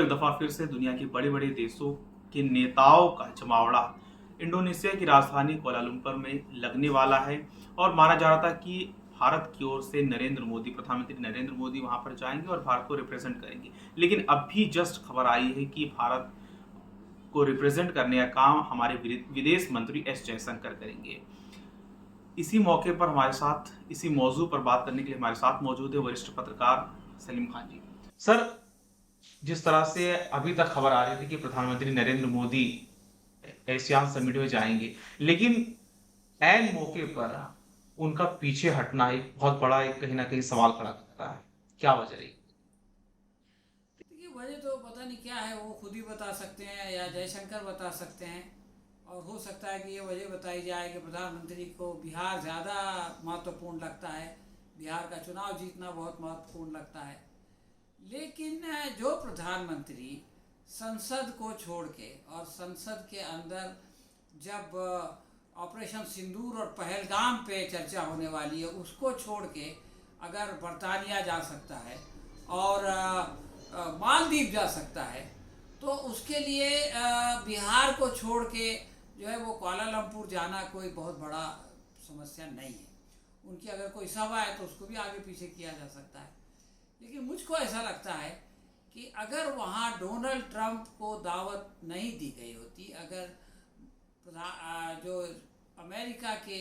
दोस्तों, एक दफ़ा फिर से दुनिया के बड़े-बड़े देशों के नेताओं का जमावड़ा इंडोनेशिया की राजधानी कुआलालंपुर में लगने वाला है और माना जा रहा था कि भारत की ओर से प्रधानमंत्री नरेंद्र मोदी वहां पर जाएंगे और भारत को रिप्रेजेंट करेंगे। लेकिन अभी जस्ट खबर आई है कि भारत को रिप्रेजेंट करने का काम हमारे विदेश मंत्री एस जयशंकर करेंगे। इसी मौके पर हमारे साथ इसी मौजू पर बात करने के लिए हमारे साथ मौजूद है वरिष्ठ पत्रकार सलीम खान जी। सर, जिस तरह से अभी तक खबर आ रही थी कि प्रधानमंत्री नरेंद्र मोदी एशियान समिट में जाएंगे, लेकिन ऐन मौके पर उनका पीछे हटना एक बहुत बड़ा एक कहीं ना कहीं सवाल खड़ा करता है। क्या वजह रही? देखिए, वजह तो पता नहीं क्या है, वो खुद ही बता सकते हैं या जयशंकर बता सकते हैं। और हो सकता है कि ये वजह बताई जाए कि प्रधानमंत्री को बिहार ज़्यादा महत्वपूर्ण लगता है, बिहार का चुनाव जीतना बहुत महत्वपूर्ण लगता है। लेकिन जो प्रधानमंत्री संसद को छोड़ के और संसद के अंदर जब ऑपरेशन सिंदूर और पहलगाम पे चर्चा होने वाली है, उसको छोड़ के अगर बरतानिया जा सकता है और मालदीव जा सकता है, तो उसके लिए बिहार को छोड़ के जो है वो कुआलालंपुर जाना कोई बहुत बड़ा समस्या नहीं है। उनकी अगर कोई सभा है तो उसको भी आगे पीछे किया जा सकता है। लेकिन मुझको ऐसा लगता है कि अगर वहाँ डोनाल्ड ट्रंप को दावत नहीं दी गई होती, अगर जो अमेरिका के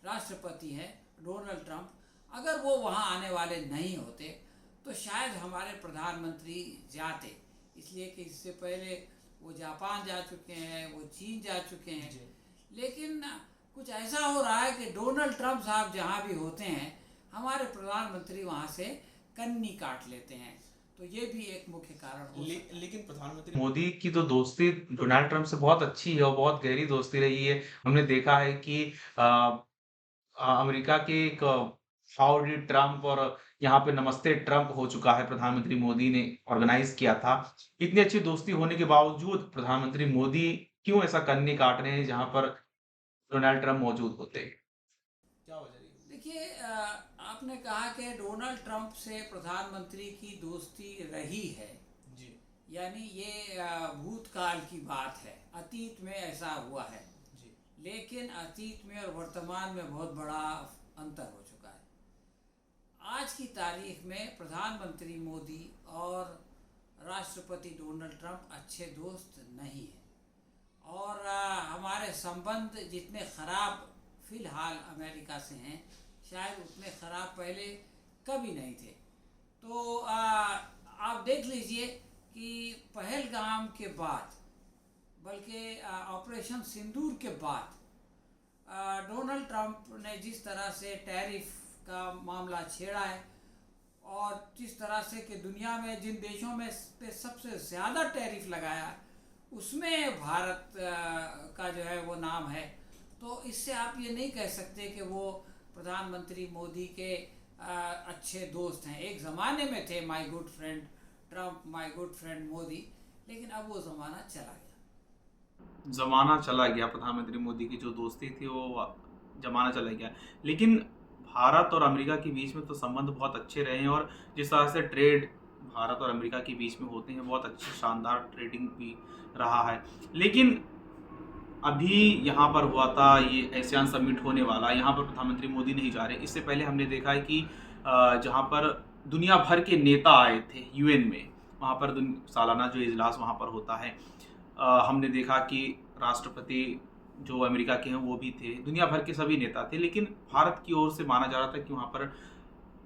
राष्ट्रपति हैं डोनाल्ड ट्रंप, अगर वो वहाँ आने वाले नहीं होते तो शायद हमारे प्रधानमंत्री जाते। इसलिए कि इससे पहले वो जापान जा चुके हैं, वो चीन जा चुके हैं। लेकिन कुछ ऐसा हो रहा है कि डोनाल्ड ट्रंप साहब जहाँ भी होते हैं, हमारे प्रधानमंत्री वहाँ से कन्नी काट लेते हैं। तो ये भी एक मुख्य कारण हो सकता है। लेकिन प्रधानमंत्री मोदी की तो दोस्ती डोनाल्ड ट्रंप से बहुत अच्छी है और बहुत गहरी दोस्ती रही है। हमने देखा है कि अमेरिका के एक हाउडी ट्रंप और यहाँ पे नमस्ते ट्रंप हो चुका है, प्रधानमंत्री मोदी ने ऑर्गेनाइज किया था। इतनी अच्छी दोस्ती होने के बावजूद प्रधानमंत्री मोदी क्यों ऐसा कन्नी काट रहे हैं जहां पर डोनाल्ड ट्रंप मौजूद होते? क्या वजह रही होगी? देखिए, आपने कहा कि डोनाल्ड ट्रंप से प्रधानमंत्री की दोस्ती रही है। जी। यानी ये भूतकाल की बात है, अतीत में ऐसा हुआ है। जी। लेकिन अतीत में और वर्तमान में बहुत बड़ा अंतर हो चुका है। आज की तारीख में प्रधानमंत्री मोदी और राष्ट्रपति डोनाल्ड ट्रंप अच्छे दोस्त नहीं हैं। और हमारे संबंध जितने ख़राब फ़िलहाल अमेरिका से हैं, शायद उतने ख़राब पहले कभी नहीं थे। तो आप देख लीजिए कि पहलगाम के बाद, बल्कि ऑपरेशन सिंदूर के बाद, डोनाल्ड ट्रंप ने जिस तरह से टैरिफ का मामला छेड़ा है और जिस तरह से कि दुनिया में जिन देशों में पे सबसे ज़्यादा टैरिफ लगाया है, उसमें भारत का जो है वो नाम है। तो इससे आप ये नहीं कह सकते कि वो प्रधानमंत्री मोदी के अच्छे दोस्त हैं। एक ज़माने में थे my good friend Trump, my good friend Modi, लेकिन अब वो ज़माना चला गया। जमाना चला गया, प्रधानमंत्री मोदी की जो दोस्ती थी वो जमाना चला गया। लेकिन भारत और अमेरिका के बीच में तो संबंध बहुत अच्छे रहे हैं और जिस तरह से ट्रेड भारत और अमेरिका के बीच में होते हैं, बहुत अच्छी शानदार ट्रेडिंग भी रहा है। लेकिन अभी यहाँ पर हुआ था ये एशियान समिट होने वाला, यहाँ पर प्रधानमंत्री मोदी नहीं जा रहे। इससे पहले हमने देखा है कि जहाँ पर दुनिया भर के नेता आए थे यूएन में, वहाँ पर सालाना जो इजलास वहाँ पर होता है, हमने देखा कि राष्ट्रपति जो अमेरिका के हैं वो भी थे, दुनिया भर के सभी नेता थे। लेकिन भारत की ओर से माना जा रहा था कि वहाँ पर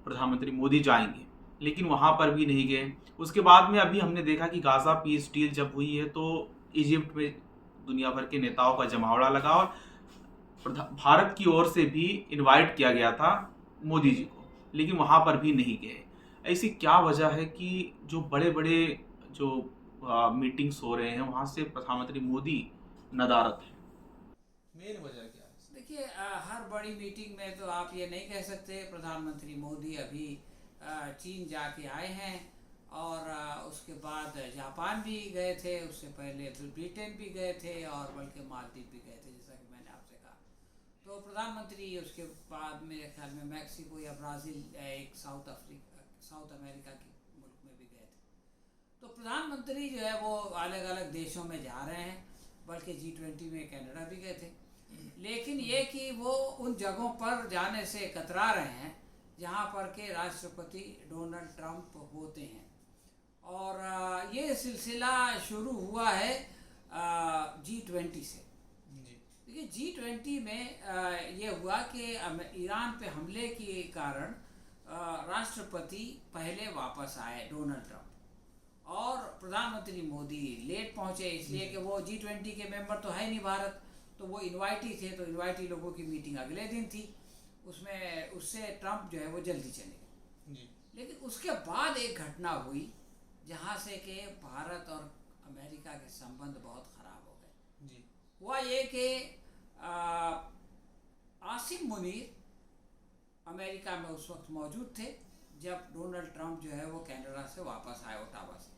प्रधानमंत्री मोदी जाएंगे, लेकिन वहाँ पर भी नहीं गए। उसके बाद में अभी हमने देखा कि गाज़ा पीस डील जब हुई है तो इजिप्ट में दुनिया भर के नेताओं का जमावड़ा लगा और भारत की ओर से भी इनवाइट किया गया था मोदी जी को, लेकिन वहाँ पर भी नहीं गए। ऐसी क्या वजह है कि जो बड़े बड़े जो मीटिंग्स हो रहे हैं वहाँ से प्रधानमंत्री मोदी नदारत है? मेन वजह क्या है? देखिए, हर बड़ी मीटिंग में तो आप ये नहीं कह सकते। प्रधानमंत्री मोदी अभी चीन जाके आए हैं और उसके बाद जापान भी गए थे, उससे पहले ब्रिटेन भी गए थे और बल्कि मालदीव भी गए थे, जैसा कि मैंने आपसे कहा। तो प्रधानमंत्री उसके बाद मेरे ख्याल में मैक्सिको या ब्राज़ील, एक साउथ अमेरिका के मुल्क में भी गए थे। तो प्रधानमंत्री जो है वो अलग अलग देशों में जा रहे हैं, बल्कि G20 में कनाडा भी गए थे। लेकिन ये कि वो उन जगहों पर जाने से कतरा रहे हैं जहाँ पर के राष्ट्रपति डोनाल्ड ट्रंप होते हैं। और ये सिलसिला शुरू हुआ है G20 से। जी देखिए G20 में ये हुआ कि ईरान पे हमले के कारण राष्ट्रपति पहले वापस आए डोनाल्ड ट्रंप, और प्रधानमंत्री मोदी लेट पहुंचे, इसलिए कि वो G20 के मेंबर तो है नहीं भारत, तो वो इनवाइटी थे, तो इनवाइटी लोगों की मीटिंग अगले दिन थी, उसमें उससे ट्रंप जो है वो जल्दी चले गए। जी लेकिन उसके बाद एक घटना हुई जहाँ से कि भारत और अमेरिका के संबंध बहुत ख़राब हो गए। जी हुआ ये कि आसिम मुनीर अमेरिका में उस वक्त मौजूद थे जब डोनाल्ड ट्रंप जो है वो कनाडा से वापस आए, ओटावा से,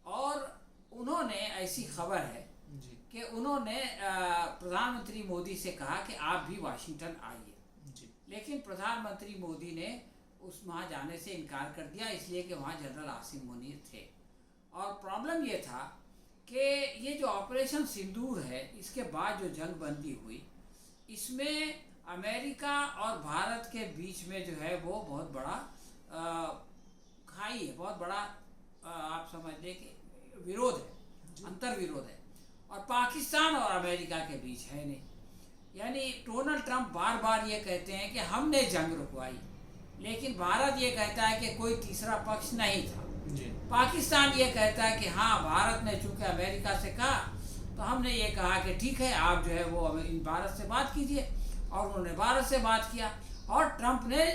और उन्होंने, ऐसी खबर है जी कि उन्होंने प्रधानमंत्री मोदी से कहा कि आप भी वाशिंगटन आइए। जी लेकिन प्रधानमंत्री मोदी ने वहाँ जाने से इनकार कर दिया, इसलिए कि वहाँ जनरल आसिम मुनीर थे। और प्रॉब्लम ये था कि ये जो ऑपरेशन सिंदूर है, इसके बाद जो जंग बंदी हुई, इसमें अमेरिका और भारत के बीच में जो है वो बहुत बड़ा खाई है, बहुत बड़ा आप समझ लें कि विरोध है, अंतर विरोध है, और पाकिस्तान और अमेरिका के बीच है नहीं। यानी डोनाल्ड ट्रंप बार बार ये कहते हैं कि हमने जंग रुकवाई, लेकिन भारत ये कहता है कि कोई तीसरा पक्ष नहीं था। जी पाकिस्तान ये कहता है कि हाँ, भारत ने चूँकि अमेरिका से कहा तो हमने ये कहा कि ठीक है, आप जो है वो भारत से बात कीजिए, और उन्होंने भारत से बात किया, और ट्रंप ने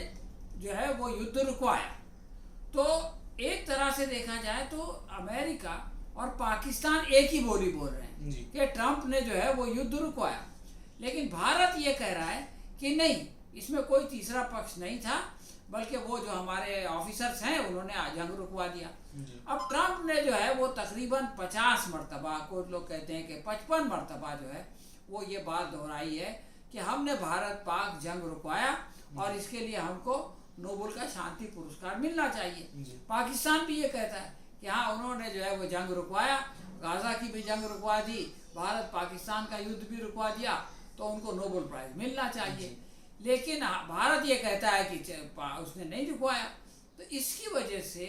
जो है वो युद्ध रुकवाया। तो एक तरह से देखा जाए तो अमेरिका और पाकिस्तान एक ही बोली बोल रहे हैं जी कि ट्रंप ने जो है वो युद्ध रुकवाया। लेकिन भारत ये कह रहा है कि नहीं, इसमें कोई तीसरा पक्ष नहीं था, बल्कि वो जो हमारे ऑफिसर्स हैं उन्होंने जंग रुकवा दिया। जी अब ट्रंप ने जो है वो तकरीबन 50 मरतबा, कुछ लोग कहते हैं कि 55 मरतबा जो है वो ये बात दोहराई है कि हमने भारत पाक जंग रुकवाया, और इसके लिए हमको नोबेल का शांति पुरस्कार मिलना चाहिए। पाकिस्तान भी ये कहता है कि हाँ, उन्होंने जो है वो जंग रुकवाया, गाज़ा की भी जंग रुकवा दी, भारत पाकिस्तान का युद्ध भी रुकवा दिया, तो उनको नोबेल प्राइज़ मिलना चाहिए। लेकिन भारत ये कहता है कि उसने नहीं रुकवाया। तो इसकी वजह से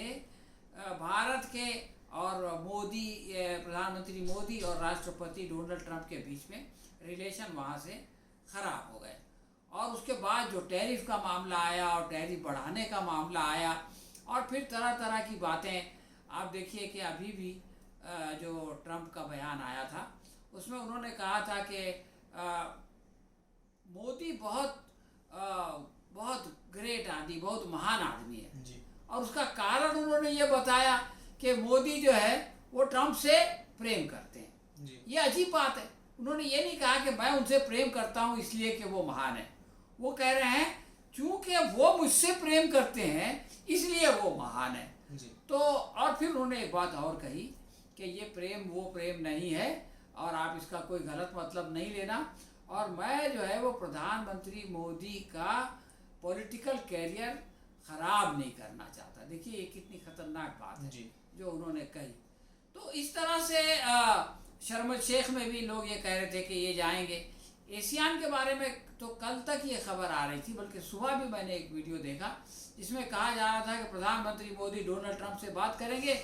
भारत के और मोदी, प्रधानमंत्री मोदी और राष्ट्रपति डोनाल्ड ट्रंप के बीच में रिलेशन वहाँ से ख़राब हो गए। और उसके बाद जो टैरिफ का मामला आया और टैरिफ बढ़ाने का मामला आया, और फिर तरह तरह की बातें, आप देखिए कि अभी भी जो ट्रंप का बयान आया था उसमें उन्होंने कहा था कि मोदी बहुत ग्रेट आदमी, बहुत महान आदमी है। जी और उसका कारण उन्होंने ये बताया कि मोदी जो है वो ट्रंप से प्रेम करते हैं। जी ये अजीब बात है। उन्होंने ये नहीं कहा कि मैं उनसे प्रेम करता हूँ इसलिए कि वो महान है। वो कह रहे हैं चूँकि वो मुझसे प्रेम करते हैं इसलिए वो महान है। जी तो और फिर उन्होंने एक बात और कही कि ये प्रेम वो प्रेम नहीं है, और आप इसका कोई गलत मतलब नहीं लेना, और मैं जो है वो प्रधानमंत्री मोदी का पॉलिटिकल कैरियर ख़राब नहीं करना चाहता। देखिए ये कितनी ख़तरनाक बात है जी जो उन्होंने कही। तो इस तरह से शर्म el शेख में भी लोग ये कह रहे थे कि ये जाएंगे। एशियान के बारे में तो कल तक ये खबर आ रही थी, बल्कि सुबह भी मैंने एक वीडियो देखा जिसमें कहा जा रहा था कि प्रधानमंत्री मोदी डोनाल्ड ट्रंप से बात करेंगे,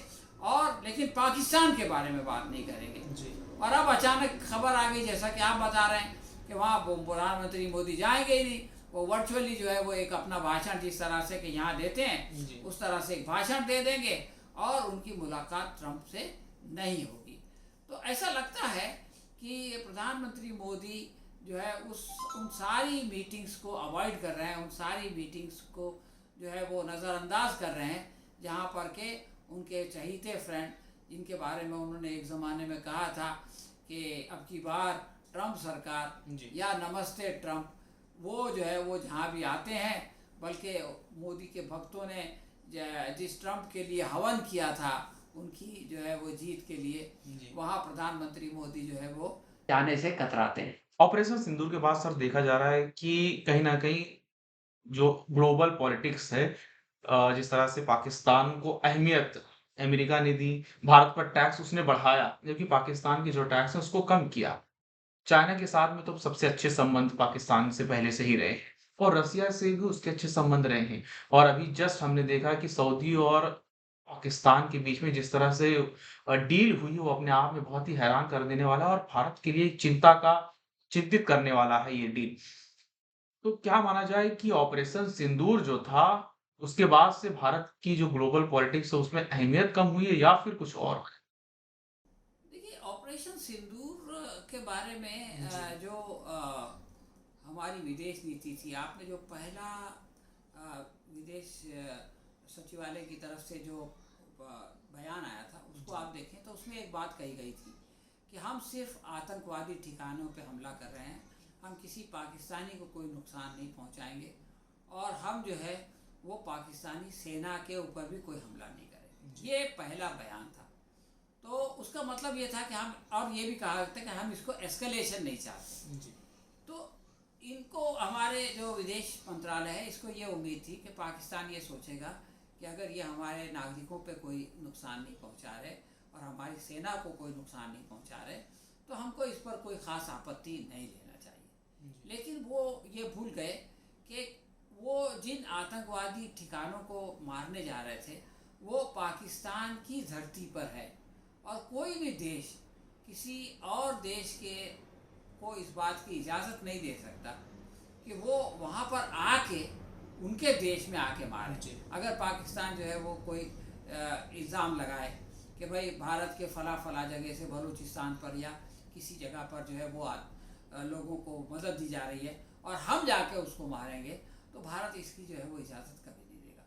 और लेकिन पाकिस्तान के बारे में बात नहीं करेंगे। जी और अब अचानक खबर आ गई, जैसा कि आप बता रहे हैं, कि वहाँ प्रधानमंत्री मोदी जाएंगे ही नहीं, वो वर्चुअली जो है वो एक अपना भाषण जिस तरह से कि यहाँ देते हैं जी उस तरह से एक भाषण दे देंगे, और उनकी मुलाकात ट्रंप से नहीं होगी। तो ऐसा लगता है कि प्रधानमंत्री मोदी जो है उन सारी मीटिंग्स को अवॉइड कर रहे हैं, उन सारी मीटिंग्स को जो है वो नज़रअंदाज कर रहे हैं, जहाँ पर के उनके चहीते फ्रेंड, जिनके बारे में उन्होंने एक ज़माने में कहा था कि अब की बार ट्रंप सरकार जी या नमस्ते ट्रंप, वो जो है वो जहाँ भी आते हैं, बल्कि मोदी के भक्तों ने जिस ट्रंप के लिए हवन किया था उनकी जो है वो जीत के लिए, जी वहाँ प्रधानमंत्री मोदी जो है वो जाने से कतराते हैं। ऑपरेशन सिंदूर के बाद सर देखा जा रहा है कि कहीं न कहीं जो ग्लोबल पॉलिटिक्स है जिस तरह से पाकिस्तान को अहमियत अमेरिका ने दी, भारत पर टैक्स उसने बढ़ाया, जबकि पाकिस्तान की जो टैक्स है उसको कम किया। चाइना के साथ में तो सबसे अच्छे संबंध पाकिस्तान से पहले से ही रहे हैं और रसिया से भी उसके अच्छे संबंध रहे हैं। और अभी जस्ट हमने देखा कि सऊदी और पाकिस्तान के बीच में जिस तरह से डील हुई वो अपने आप में बहुत ही हैरान कर देने वाला है और भारत के लिए चिंतित करने वाला है ये डील। तो क्या माना जाए कि ऑपरेशन सिंदूर जो था, उसके बाद से भारत की जो ग्लोबल पॉलिटिक्स है उसमें अहमियत कम हुई है या फिर कुछ और? देखिए, ऑपरेशन सिंदूर के बारे में जी। जो हमारी विदेश नीति थी, आपने जो पहला विदेश सचिवालय की तरफ से जो बयान आया था उसको जी। आप देखें तो उसमें एक बात कही गई थी कि हम सिर्फ आतंकवादी ठिकानों पे हमला कर रहे हैं, हम किसी पाकिस्तानी को कोई नुकसान नहीं पहुंचाएंगे और हम जो है वो पाकिस्तानी सेना के ऊपर भी कोई हमला नहीं करेंगे। ये पहला बयान था। तो उसका मतलब ये था कि हम, और ये भी कहा था कि हम इसको एस्केलेशन नहीं चाहते। जी। तो इनको, हमारे जो विदेश मंत्रालय है, इसको ये उम्मीद थी कि पाकिस्तान ये सोचेगा कि अगर ये हमारे नागरिकों पे कोई नुकसान नहीं पहुंचा रहे और हमारी सेना को कोई नुकसान नहीं पहुंचा रहे तो हमको इस पर कोई ख़ास आपत्ति नहीं लेना चाहिए। लेकिन वो ये भूल गए कि वो जिन आतंकवादी ठिकानों को मारने जा रहे थे वो पाकिस्तान की धरती पर है और कोई भी देश किसी और देश के को इस बात की इजाज़त नहीं दे सकता कि वो वहाँ पर आके उनके देश में आके मारे। अगर पाकिस्तान जो है वो कोई इल्ज़ाम लगाए कि भाई भारत के फला फला जगह से बलूचिस्तान पर या किसी जगह पर जो है वो लोगों को मदद दी जा रही है और हम जाके उसको मारेंगे, तो भारत इसकी जो है वो इजाज़त कभी नहीं देगा।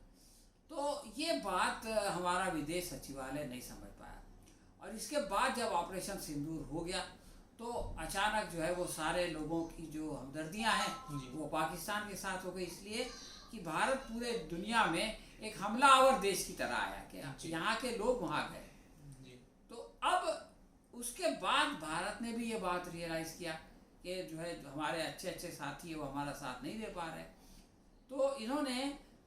तो ये बात हमारा विदेश सचिवालय नहीं समझ पाया और इसके बाद जब ऑपरेशन सिंदूर हो गया तो अचानक जो है वो सारे लोगों की जो हमदर्दियां हैं वो पाकिस्तान के साथ हो गई, इसलिए कि भारत पूरे दुनिया में एक हमलावर देश की तरह आया कि यहाँ के लोग वहाँ गए। तो अब उसके बाद भारत ने भी ये बात रियलाइज़ किया कि जो है हमारे अच्छे अच्छे साथी है वो हमारा साथ नहीं दे पा रहे, तो इन्होंने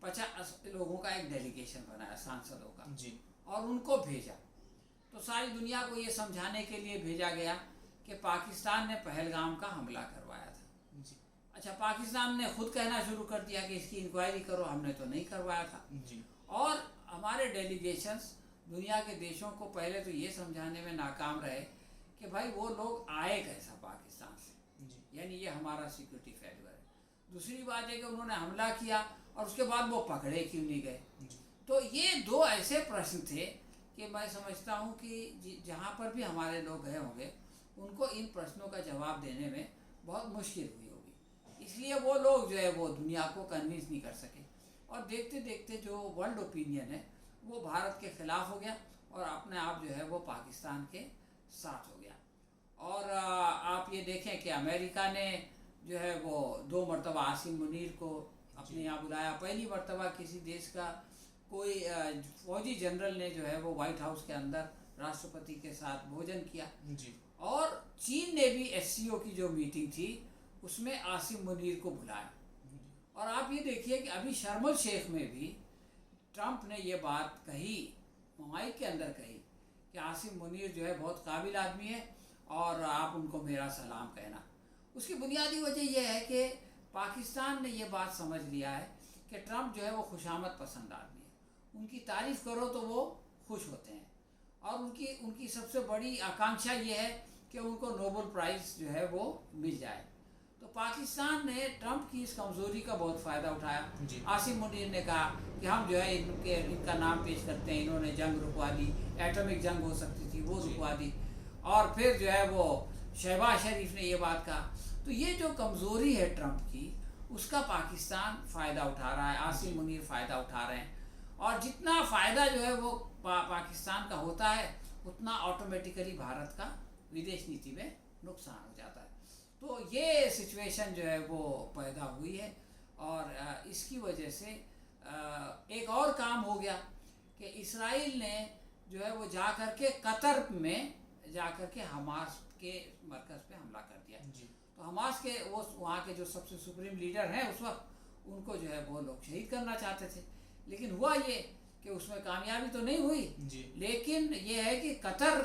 50 लोगों का एक डेलीगेशन बनाया, सांसदों का जी। और उनको भेजा। तो सारी दुनिया को ये समझाने के लिए भेजा गया कि पाकिस्तान ने पहलगाम का हमला करवाया था। जी। अच्छा, पाकिस्तान ने खुद कहना शुरू कर दिया कि इसकी इंक्वायरी करो, हमने तो नहीं करवाया था। जी। और हमारे डेलीगेशंस दुनिया के देशों को पहले तो ये समझाने में नाकाम रहे कि भाई वो लोग आए कैसा पाकिस्तान से, यानी ये हमारा सिक्योरिटी फेलियर है। दूसरी बात है कि उन्होंने हमला किया और उसके बाद वो पकड़े क्यों नहीं गए। तो ये दो ऐसे प्रश्न थे कि मैं समझता हूँ कि जहाँ पर भी हमारे लोग गए होंगे उनको इन प्रश्नों का जवाब देने में बहुत मुश्किल हुई होगी, इसलिए वो लोग जो है वो दुनिया को कन्विंस नहीं कर सके और देखते देखते जो वर्ल्ड ओपिनियन है वो भारत के ख़िलाफ़ हो गया और अपने आप जो है वो पाकिस्तान के साथ हो गया। और आप ये देखें कि अमेरिका ने जो है वो 2 मरतबा आसिम मुनीर को अपने यहाँ बुलाया। पहली मरतबा किसी देश का कोई फौजी जनरल ने जो है वो वाइट हाउस के अंदर राष्ट्रपति के साथ भोजन किया। जी। और चीन ने भी एससीओ की जो मीटिंग थी उसमें आसिम मुनीर को बुलाया। और आप ये देखिए कि अभी शर्म अल शेख में भी ट्रंप ने ये बात कही, माइक के अंदर कही कि आसिम मुनीर जो है बहुत काबिल आदमी है और आप उनको मेरा सलाम कहना। उसकी बुनियादी वजह यह है कि पाकिस्तान ने ये बात समझ लिया है कि ट्रंप जो है वो खुशामद पसंद आदमी है, उनकी तारीफ़ करो तो वो खुश होते हैं और उनकी सबसे बड़ी आकांक्षा ये है कि उनको नोबेल प्राइज़ जो है वो मिल जाए। तो पाकिस्तान ने ट्रंप की इस कमज़ोरी का बहुत फ़ायदा उठाया। आसिम मुनीर ने कहा कि हम जो है इनका नाम पेश करते हैं, इन्होंने जंग रुकवा दी, एटॉमिक जंग हो सकती थी वो रुकवा दी। और फिर जो है वो शहबाज शरीफ ने ये बात कहा। तो ये जो कमज़ोरी है ट्रंप की उसका पाकिस्तान फ़ायदा उठा रहा है, आसिम मुनीर फ़ायदा उठा रहे हैं और जितना फ़ायदा जो है वो पाकिस्तान का होता है उतना ऑटोमेटिकली भारत का विदेश नीति में नुकसान हो जाता है। तो ये सिचुएशन जो है वो पैदा हुई है और इसकी वजह से एक और काम हो गया कि इसराइल ने जो है वो जा कर के कतर में जा कर के हमास के मरकज़ पे हमला कर दिया। तो हमास के वो वहाँ के जो सबसे सुप्रीम लीडर हैं उस वक्त, उनको जो है वो लोग शहीद करना चाहते थे, लेकिन हुआ ये कि उसमें कामयाबी तो नहीं हुई, जी लेकिन ये है कि कतर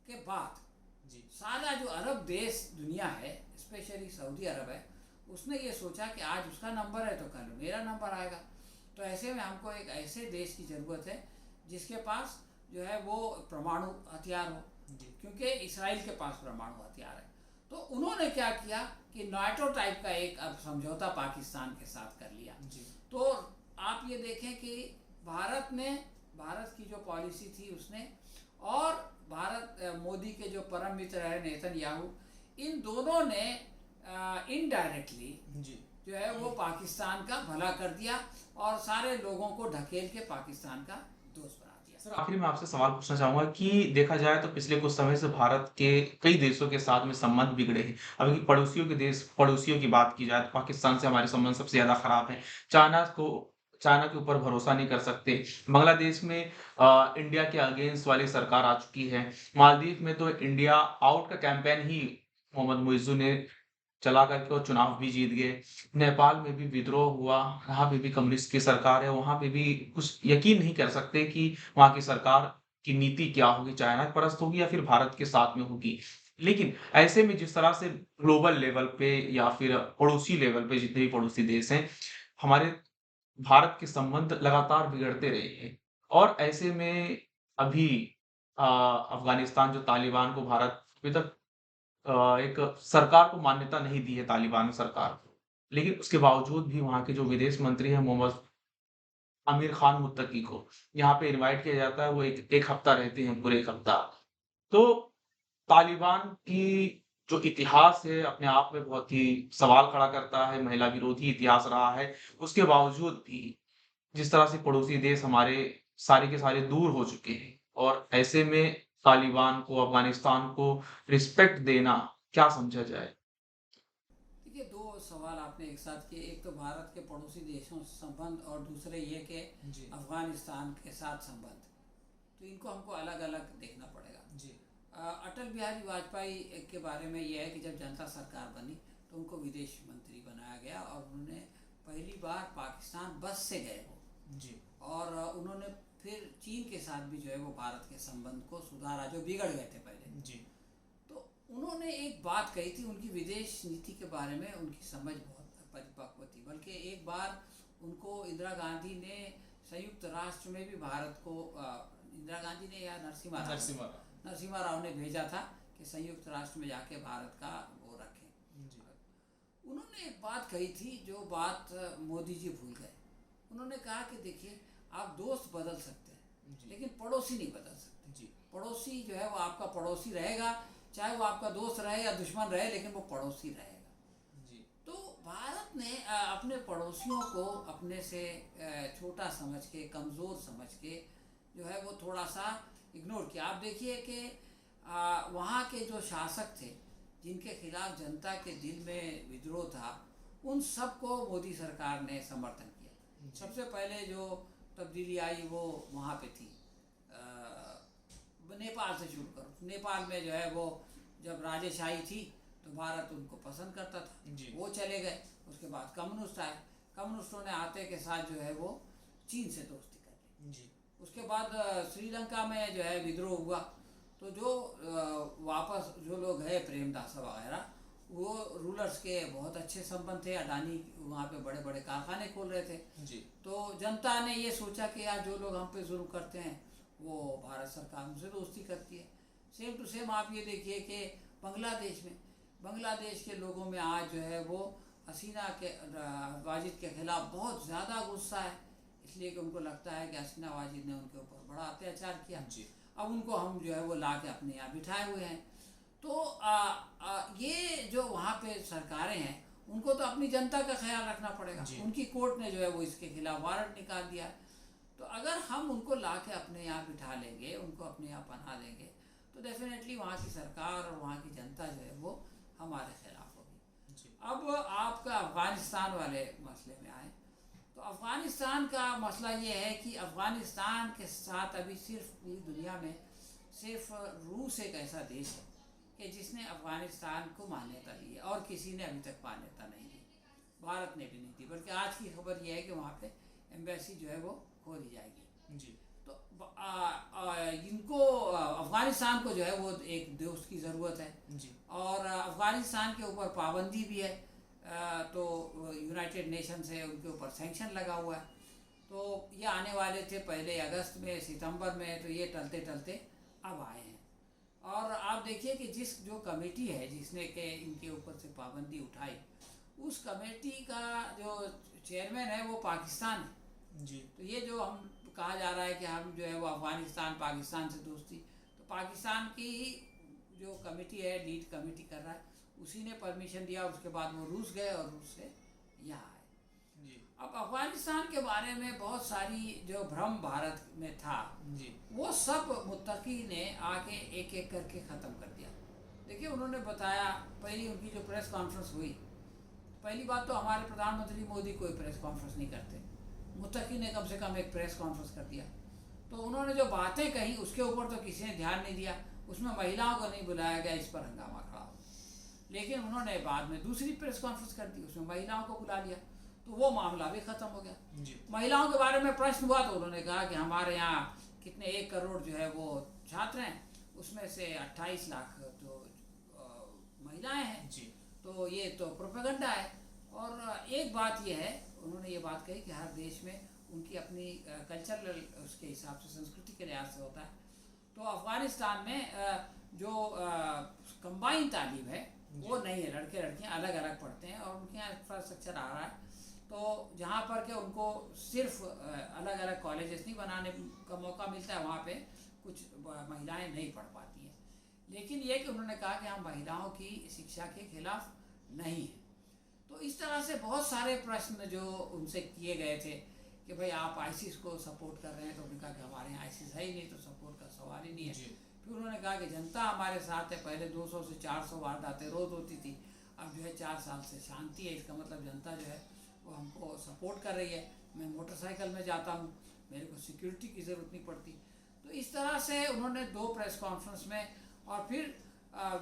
के बाद जी सारा जो अरब देश दुनिया है, स्पेशली सऊदी अरब है, उसने ये सोचा कि आज उसका नंबर है तो कल मेरा नंबर आएगा। तो ऐसे में हमको एक ऐसे देश की ज़रूरत है जिसके पास जो है वो परमाणु हथियार हो, जी क्योंकि इसराइल के पास परमाणु हथियार है। तो उन्होंने क्या किया कि नाटो टाइप का एक अब समझौता पाकिस्तान के साथ कर लिया। जी तो आप ये देखें कि भारत की जो पॉलिसी थी उसने, और मोदी के जो परम मित्र है नेतन्याहू, इन दोनों ने इनडायरेक्टली जी जो है वो पाकिस्तान का भला कर दिया और सारे लोगों को ढकेल के पाकिस्तान का दोस्त बना दिया। सर, आखिरी में आपसे सवाल पूछना चाहूँगा कि देखा जाए तो पिछले कुछ समय से भारत के कई देशों के साथ में संबंध बिगड़े हैं। अभी पड़ोसियों की बात की जाए तो पाकिस्तान से हमारे संबंध सबसे ज़्यादा खराब हैं। चाइना के ऊपर भरोसा नहीं कर सकते। बांग्लादेश में इंडिया के अगेंस्ट वाली सरकार आ चुकी है। मालदीव में तो इंडिया आउट का कैंपेन ही मोहम्मद मुइज़्ज़ू ने चला करके और चुनाव भी जीत गए। नेपाल में भी विद्रोह हुआ, वहाँ पे भी कम्युनिस्ट की सरकार है, वहाँ पे भी कुछ यकीन नहीं कर सकते कि वहाँ की सरकार की नीति क्या होगी, चाइना परस्त होगी या फिर भारत के साथ में होगी। लेकिन ऐसे में जिस तरह से ग्लोबल लेवल पे या फिर पड़ोसी लेवल पे जितने भी पड़ोसी देश हैं, हमारे भारत के संबंध लगातार बिगड़ते रहे हैं और ऐसे में अभी अफ़गानिस्तान जो तालिबान को भारत अभी तक एक सरकार को मान्यता नहीं दी है तालिबान सरकार को। लेकिन उसके बावजूद भी वहाँ के जो विदेश मंत्री हैं मोहम्मद आमिर खान मुत्तकी को यहाँ पे इनवाइट किया जाता है, वो एक हफ्ता रहते हैं, पूरे 1 हफ्ता। तो तालिबान की जो इतिहास है अपने आप में बहुत ही सवाल खड़ा करता है, महिला विरोधी इतिहास रहा है। उसके बावजूद भी जिस तरह से पड़ोसी देश हमारे सारे के सारे दूर हो चुके हैं और ऐसे में तालिबान को, अफ़गानिस्तान को रिस्पेक्ट देना क्या समझा जाए? देखिए, दो सवाल आपने एक साथ किए। एक तो भारत के पड़ोसी देशों से संबंध और दूसरे ये कि जी, अफ़गानिस्तान के साथ संबंध। तो इनको हमको अलग अलग देखना पड़ेगा। जी, अटल बिहारी वाजपेयी के बारे में यह है कि जब जनता सरकार बनी तो उनको विदेश मंत्री बनाया गया और उन्होंने पहली बार पाकिस्तान बस से गए वो, जी, और उन्होंने फिर चीन के साथ भी जो है वो भारत के संबंध को सुधारा जो बिगड़ गए थे पहले। जी, तो उन्होंने एक बात कही थी, उनकी विदेश नीति के बारे में उनकी समझ बहुत परिपक्व थी। बल्कि एक बार उनको इंदिरा गांधी ने संयुक्त राष्ट्र में भी भारत को इंदिरा गांधी ने या नरसिम्हा राव ने भेजा था कि संयुक्त राष्ट्र में जाके भारत का वो रखें। जी, उन्होंने एक बात कही थी जो बात मोदी जी भूल गए। उन्होंने कहा कि देखिए, आप दोस्त बदल सकते हैं जी, लेकिन पड़ोसी नहीं बदल सकते। जी, पड़ोसी जो है वो आपका पड़ोसी रहेगा, चाहे वो आपका दोस्त रहे या दुश्मन रहे, लेकिन वो पड़ोसी रहेगा। जी, तो भारत ने अपने पड़ोसियों को अपने से छोटा समझ के, कमज़ोर समझ के जो है वो थोड़ा सा इग्नोर किया। आप देखिए कि वहाँ के जो शासक थे जिनके खिलाफ जनता के दिल में विद्रोह था, उन सबको मोदी सरकार ने समर्थन किया। सबसे पहले जो तब्दीली आई वो वहाँ पे थी, नेपाल से शुरू करो। नेपाल में जो है वो जब राजेशाही थी तो भारत उनको पसंद करता था, जी, वो चले गए। उसके बाद कम्युनिस्ट आए, कम्युनिस्टों ने आते के साथ जो है वो चीन से दोस्ती कर ली। जी, उसके बाद श्रीलंका में जो है विद्रोह हुआ, तो जो वापस जो लोग हैं प्रेमदासा वगैरह, वो रूलर्स के बहुत अच्छे संबंध थे। अडानी वहाँ पे बड़े बड़े कारखाने खोल रहे थे। जी, तो जनता ने ये सोचा कि यार जो लोग हम पे जुल्म करते हैं वो भारत सरकार उनसे दोस्ती करती है। सेम टू सेम आप ये देखिए कि बांग्लादेश के लोगों में आज जो है वो हसीना के वाजिद के ख़िलाफ़ बहुत ज़्यादा गुस्सा है, इसलिए कि उनको लगता है कि हसीना वाजिद ने उनके ऊपर बड़ा अत्याचार किया। जी, अब उनको हम जो है वो ला के अपने यहाँ बिठाए हुए हैं। तो ये जो वहाँ पे सरकारें हैं उनको तो अपनी जनता का ख्याल रखना पड़ेगा। जी, उनकी कोर्ट ने जो है वो इसके खिलाफ वारंट निकाल दिया है। तो अगर हम उनको ला के अपने यहाँ बिठा लेंगे, उनको अपने यहाँ पना देंगे, तो डेफिनेटली वहाँ की सरकार और वहाँ की जनता जो है वो हमारे खिलाफ होगी। जी, अब आपका अफ़गानिस्तान वाले मसले में आए तो अफ़गानिस्तान का मसला ये है कि अफ़गानिस्तान के साथ अभी सिर्फ पूरी दुनिया में सिर्फ रूस एक ऐसा देश है कि जिसने अफ़गानिस्तान को मान्यता दी है, और किसी ने अभी तक मान्यता नहीं दी। भारत ने भी नहीं दी। बल्कि आज की खबर यह है कि वहाँ पे एम्बेसी जो है वो खोली जाएगी। जी तो इनको अफ़गानिस्तान को जो है वो एक दोस्त की ज़रूरत है, जी और अफ़गानिस्तान के ऊपर पाबंदी भी है। तो यूनाइटेड नेशन से उनके ऊपर सैंक्शन लगा हुआ है। तो ये आने वाले थे पहले अगस्त में, सितंबर में, तो ये टलते टलते अब आए हैं। और आप देखिए कि जो कमेटी है जिसने के इनके ऊपर से पाबंदी उठाई, उस कमेटी का जो चेयरमैन है वो पाकिस्तान है जी। तो ये जो हम कहा जा रहा है कि हम जो है वो अफ़गानिस्तान पाकिस्तान से दोस्ती, तो पाकिस्तान की ही जो कमेटी है, लीड कमेटी कर रहा है, उसी ने परमिशन दिया। उसके बाद वो रूस गए और रूस से यहाँ आए जी अब अफ़गानिस्तान के बारे में बहुत सारी जो भ्रम भारत में था, जी वो सब मुत्तकी ने आके एक एक करके ख़त्म कर दिया। देखिए उन्होंने बताया, पहली उनकी जो प्रेस कॉन्फ्रेंस हुई, पहली बात तो हमारे प्रधानमंत्री मोदी कोई प्रेस कॉन्फ्रेंस नहीं करते, मुत्तकी ने कम से कम एक प्रेस कॉन्फ्रेंस कर दिया। तो उन्होंने जो बातें कही उसके ऊपर तो किसी ने ध्यान नहीं दिया, उसमें महिलाओं को नहीं बुलाया गया, इस पर हंगामा खड़ा हो। लेकिन उन्होंने बाद में दूसरी प्रेस कॉन्फ्रेंस कर दी, उसमें महिलाओं को बुला लिया, तो वो मामला भी ख़त्म हो गया। जी महिलाओं के बारे में प्रश्न हुआ तो उन्होंने कहा कि हमारे यहाँ कितने 1 करोड़ जो है वो छात्र हैं, उसमें से 28 लाख तो महिलाएं हैं। जी तो ये तो प्रोपेगेंडा है। और एक बात ये है, उन्होंने ये बात कही कि हर देश में उनकी अपनी कल्चरल उसके हिसाब से, संस्कृति के लिहाज से होता है। तो अफ़गानिस्तान में जो कंबाइन तालीम है वो नहीं है, लड़के लड़कियां अलग अलग पढ़ते हैं, और उनके यहाँ इंफ्रास्ट्रक्चर आ रहा है। तो जहाँ पर के उनको सिर्फ अलग अलग कॉलेजेस नहीं बनाने का मौका मिलता है, वहाँ पे कुछ महिलाएं नहीं पढ़ पाती हैं। लेकिन ये कि उन्होंने कहा कि हम महिलाओं की शिक्षा के खिलाफ नहीं हैं। तो इस तरह से बहुत सारे प्रश्न जो उनसे किए गए थे कि भाई आप आईसिस को सपोर्ट कर रहे हैं, तो उन्होंने कहा कि हमारे यहाँ आईसिस है ही नहीं, तो सपोर्ट का सवाल ही नहीं है। फिर उन्होंने कहा कि जनता हमारे साथ है, पहले 200 से 400 वारदातें रोज़ होती थी, अब जो है 4 साल से शांति है। इसका मतलब जनता जो है वो हमको सपोर्ट कर रही है। मैं मोटरसाइकिल में जाता हूँ, मेरे को सिक्योरिटी की ज़रूरत नहीं पड़ती। तो इस तरह से उन्होंने 2 प्रेस कॉन्फ्रेंस में, और फिर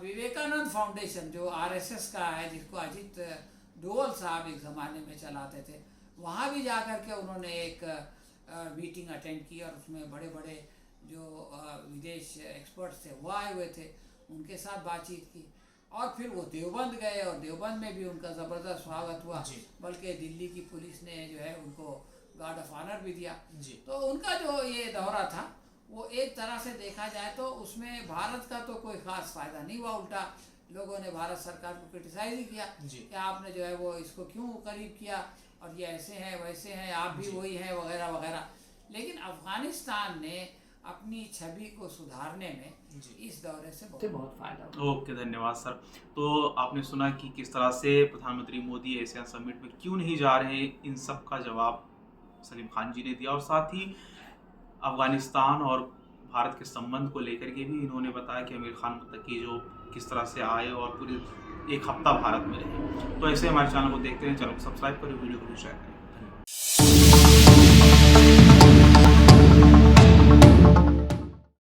विवेकानंद फाउंडेशन जो आरएसएस का है, जिसको अजित डोवल साहब एक ज़माने में चलाते थे, वहाँ भी जा कर के उन्होंने एक मीटिंग अटेंड की, और उसमें बड़े बड़े जो विदेश एक्सपर्ट्स थे वो आए हुए थे, उनके साथ बातचीत की। और फिर वो देवबंद गए, और देवबंद में भी उनका ज़बरदस्त स्वागत हुआ, बल्कि दिल्ली की पुलिस ने जो है उनको गार्ड ऑफ ऑनर भी दिया। तो उनका जो ये दौरा था, वो एक तरह से देखा जाए तो उसमें भारत का तो कोई ख़ास फ़ायदा नहीं हुआ। उल्टा लोगों ने भारत सरकार को क्रिटिसाइज ही किया कि आपने जो है वो इसको क्यों करीब किया, और ये ऐसे हैं वैसे हैं, आप भी वही हैं, वगैरह वगैरह। लेकिन अफ़गानिस्तान ने अपनी छवि को सुधारने में इस दौरे से बहुत फ़ायदा हुआ। ओके, धन्यवाद सर। तो आपने सुना कि किस तरह से प्रधानमंत्री मोदी एशियन समिट में क्यों नहीं जा रहे, इन सब का जवाब सलीम खान जी ने दिया, और साथ ही अफ़गानिस्तान और भारत के संबंध को लेकर के भी इन्होंने बताया कि आमिर खान मुत्तकी जो किस तरह से आए और पूरे 1 हफ्ता भारत में रहे। तो ऐसे हमारे चैनल को देखते हैं, चैनल को सब्सक्राइब करें, वीडियो को शेयर करें। धन्यवाद।